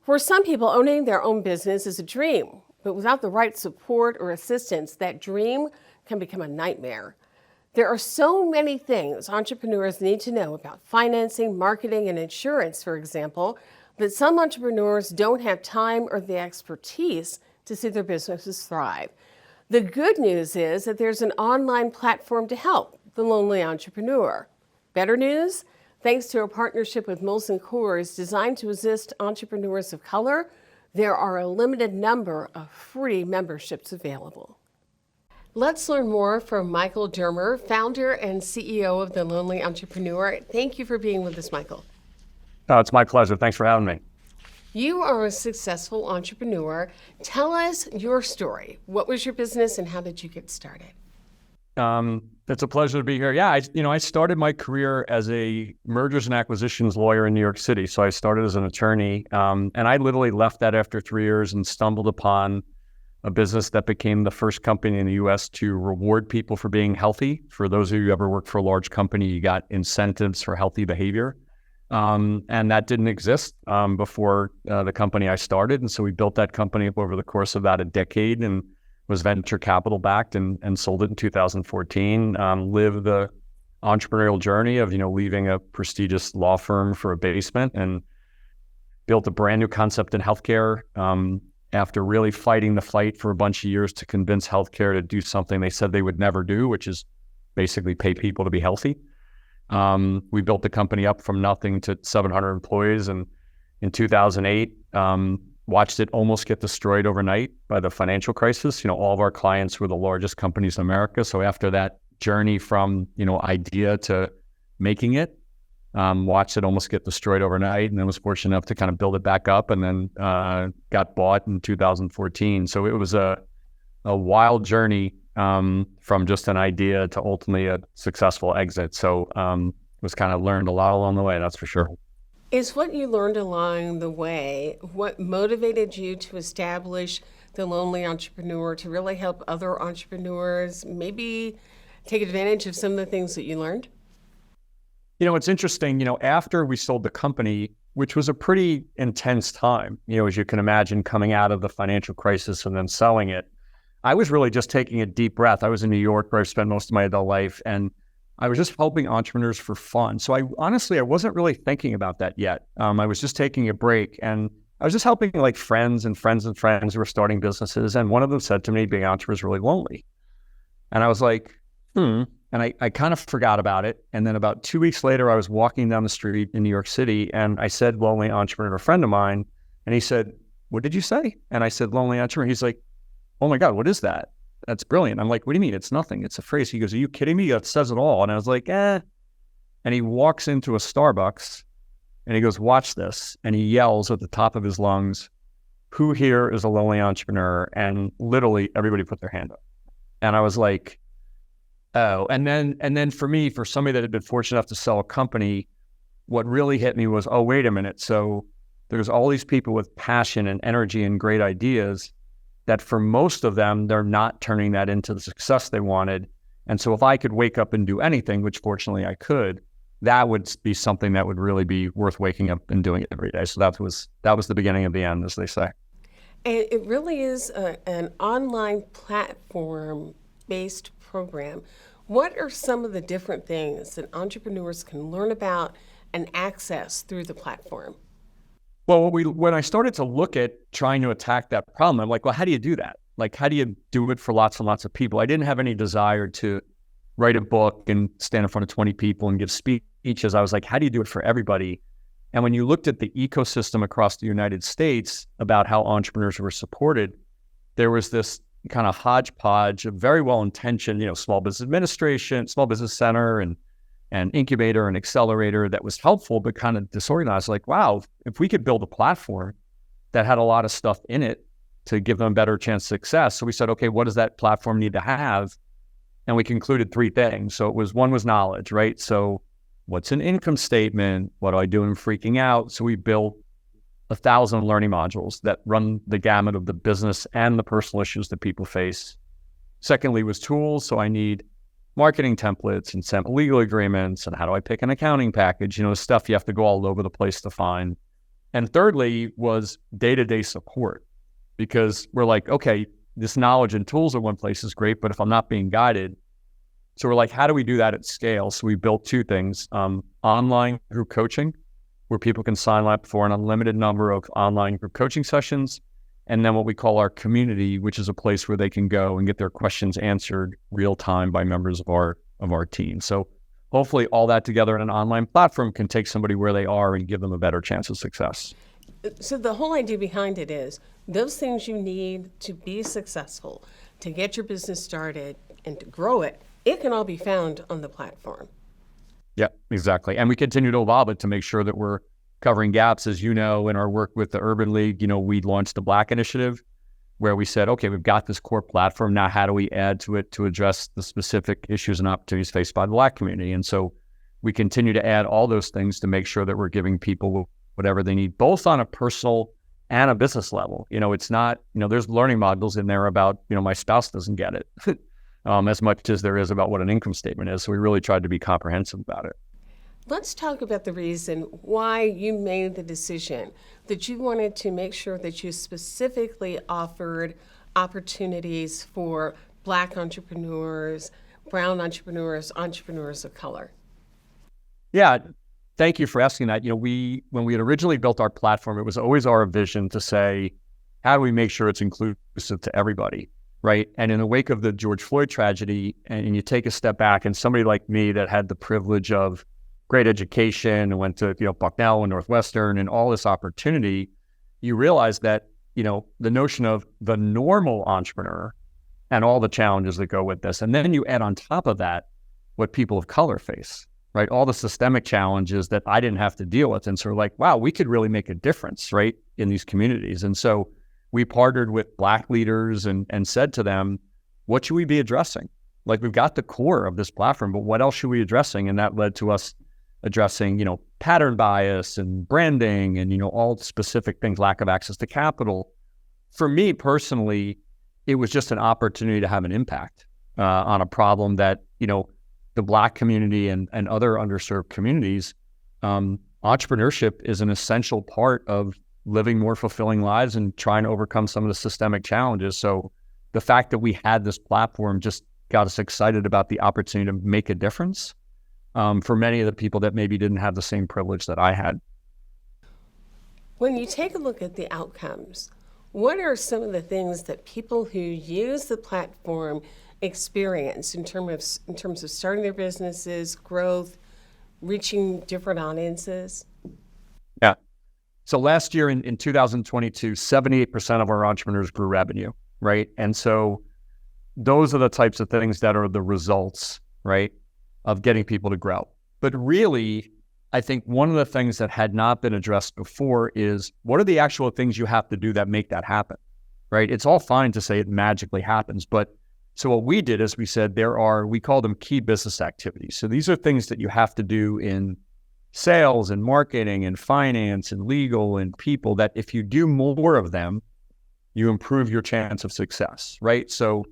For some people, owning their own business is a dream, but without the right support or assistance, that dream can become a nightmare. There are so many things entrepreneurs need to know about financing, marketing, and insurance, for example, but some entrepreneurs don't have time or the expertise to see their businesses thrive. The good news is that there's an online platform to help the lonely entrepreneur. Better news? Thanks to a partnership with Molson Coors designed to assist entrepreneurs of color, there are a limited number of free memberships available. Let's learn more from Michael Dermer, founder and CEO of The Lonely Entrepreneur. Thank you for being with us, Michael. Oh, it's my pleasure. Thanks for having me. You are a successful entrepreneur. Tell us your story. What was your business and how did you get started? It's a pleasure to be here. Yeah, I started my career as a mergers and acquisitions lawyer in New York City. So I started as an attorney, and I literally left that after 3 years and stumbled upon a business that became the first company in the U.S. to reward people for being healthy. For those of you who ever worked for a large company, you got incentives for healthy behavior. And that didn't exist before the company I started. And so we built that company up over the course of about a decade and was venture capital backed and sold it in 2014. Lived the entrepreneurial journey of, leaving a prestigious law firm for a basement and built a brand new concept in healthcare after really fighting the fight for a bunch of years to convince healthcare to do something they said they would never do, which is basically pay people to be healthy. We built the company up from nothing to 700 employees, and in 2008, watched it almost get destroyed overnight by the financial crisis. All of our clients were the largest companies in America. So after that journey from, idea to making it, watched it almost get destroyed overnight, and then was fortunate enough to kind of build it back up, and then got bought in 2014. So it was a wild journey from just an idea to ultimately a successful exit. So was kind of learned a lot along the way, that's for sure. Is what you learned along the way what motivated you to establish The Lonely Entrepreneur to really help other entrepreneurs maybe take advantage of some of the things that you learned? It's interesting, after we sold the company, which was a pretty intense time, as you can imagine, coming out of the financial crisis and then selling it, I was really just taking a deep breath. I was in New York where I've spent most of my adult life, and I was just helping entrepreneurs for fun. So I wasn't really thinking about that yet. I was just taking a break, and I was just helping like friends and friends who were starting businesses. And one of them said to me, being an entrepreneur is really lonely. And I was like, And I kind of forgot about it. And then about 2 weeks later, I was walking down the street in New York City, and I said, lonely entrepreneur to a friend of mine. And he said, what did you say? And I said, lonely entrepreneur. He's like, oh my God, what is that? That's brilliant. I'm like, what do you mean? It's nothing. It's a phrase. He goes, are you kidding me? That says it all. And I was like, And he walks into a Starbucks and he goes, watch this. And he yells at the top of his lungs, who here is a lonely entrepreneur? And literally everybody put their hand up. And I was like, oh. And then for me, for somebody that had been fortunate enough to sell a company, what really hit me was, oh, wait a minute. So there's all these people with passion and energy and great ideas that for most of them, they're not turning that into the success they wanted. And so if I could wake up and do anything, which fortunately I could, that would be something that would really be worth waking up and doing every day. So that was the beginning of the end, as they say. And it really is an online platform-based program. What are some of the different things that entrepreneurs can learn about and access through the platform? Well, when I started to look at trying to attack that problem, I'm like, well, how do you do that? Like, how do you do it for lots and lots of people? I didn't have any desire to write a book and stand in front of 20 people and give speeches. I was like, how do you do it for everybody? And when you looked at the ecosystem across the United States about how entrepreneurs were supported, there was this kind of hodgepodge of very well-intentioned, small business administration, small business center, and incubator and accelerator that was helpful, but kind of disorganized. Like, wow, if we could build a platform that had a lot of stuff in it to give them a better chance of success. So we said, okay, what does that platform need to have? And we concluded 3 things. So one was knowledge, right? So what's an income statement? What do I do in freaking out? So we built 1,000 learning modules that run the gamut of the business and the personal issues that people face. Secondly was tools. So I need marketing templates and some legal agreements, and how do I pick an accounting package? Stuff you have to go all over the place to find. And thirdly was day-to-day support, because we're like, okay, this knowledge and tools in one place is great, but if I'm not being guided, so we're like, how do we do that at scale? So we built two things, online group coaching, where people can sign up for an unlimited number of online group coaching sessions, and then what we call our community, which is a place where they can go and get their questions answered real time by members of our team. So hopefully all that together in an online platform can take somebody where they are and give them a better chance of success. So the whole idea behind it is those things you need to be successful, to get your business started and to grow it, it can all be found on the platform. Yeah, exactly. And we continue to evolve it to make sure that we're covering gaps. As you know, in our work with the Urban League, we launched the Black Initiative, where we said, okay, we've got this core platform. Now, how do we add to it to address the specific issues and opportunities faced by the Black community? And so we continue to add all those things to make sure that we're giving people whatever they need, both on a personal and a business level. It's not, there's learning modules in there about, my spouse doesn't get it as much as there is about what an income statement is. So we really tried to be comprehensive about it. Let's talk about the reason why you made the decision that you wanted to make sure that you specifically offered opportunities for Black entrepreneurs, brown entrepreneurs, entrepreneurs of color. Yeah, thank you for asking that. When we had originally built our platform, it was always our vision to say, how do we make sure it's inclusive to everybody, right? And in the wake of the George Floyd tragedy, and you take a step back, and somebody like me that had the privilege of great education and went to Bucknell and Northwestern and all this opportunity, you realize that the notion of the normal entrepreneur and all the challenges that go with this, and then you add on top of that what people of color face, right? All the systemic challenges that I didn't have to deal with, and so we're like, wow, we could really make a difference, right, in these communities. And so we partnered with Black leaders and said to them, what should we be addressing? Like, we've got the core of this platform, but what else should we be addressing? And that led to us addressing, pattern bias and branding and, all specific things, lack of access to capital. For me personally, it was just an opportunity to have an impact on a problem that, the Black community and other underserved communities, entrepreneurship is an essential part of living more fulfilling lives and trying to overcome some of the systemic challenges. So the fact that we had this platform just got us excited about the opportunity to make a difference for many of the people that maybe didn't have the same privilege that I had. When you take a look at the outcomes, what are some of the things that people who use the platform experience in terms of starting their businesses, growth, reaching different audiences? Yeah. So last year in 2022, 78% of our entrepreneurs grew revenue, right? And so those are the types of things that are the results, right, of getting people to grow. But really, I think one of the things that had not been addressed before is, what are the actual things you have to do that make that happen, right? It's all fine to say it magically happens, but so what we did is we said we call them key business activities. So these are things that you have to do in sales and marketing and finance and legal and people, that if you do more of them, you improve your chance of success, right? So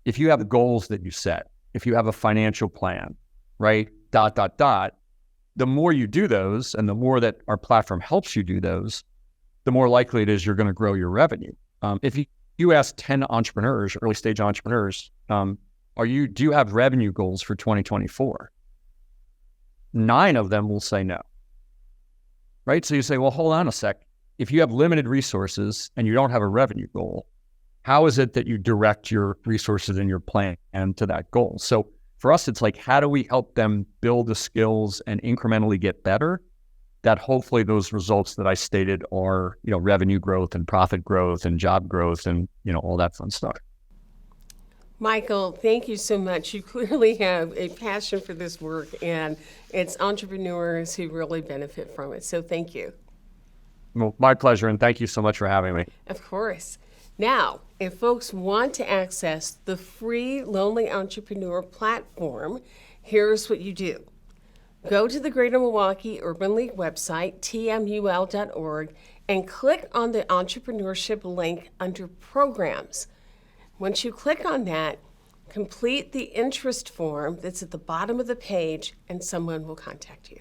if you have goals that you set, if you have a financial plan, right, ... the more you do those and the more that our platform helps you do those, the more likely it is you're going to grow your revenue. If you ask 10 entrepreneurs, early stage entrepreneurs, do you have revenue goals for 2024? 9 of them will say no, right? So you say, well, hold on a sec. If you have limited resources and you don't have a revenue goal, how is it that you direct your resources and your plan to that goal? So for us, it's like, how do we help them build the skills and incrementally get better, that hopefully those results that I stated are, revenue growth and profit growth and job growth and, all that fun stuff. Michael, thank you so much. You clearly have a passion for this work, and it's entrepreneurs who really benefit from it. So thank you. Well, my pleasure, and thank you so much for having me. Of course. Now, if folks want to access the free Lonely Entrepreneur platform, here's what you do. Go to the Greater Milwaukee Urban League website, tmul.org, and click on the entrepreneurship link under programs. Once you click on that, complete the interest form that's at the bottom of the page, and someone will contact you.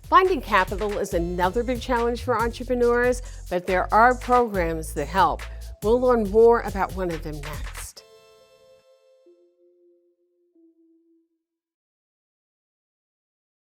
Finding capital is another big challenge for entrepreneurs, but there are programs that help. We'll learn more about one of them next.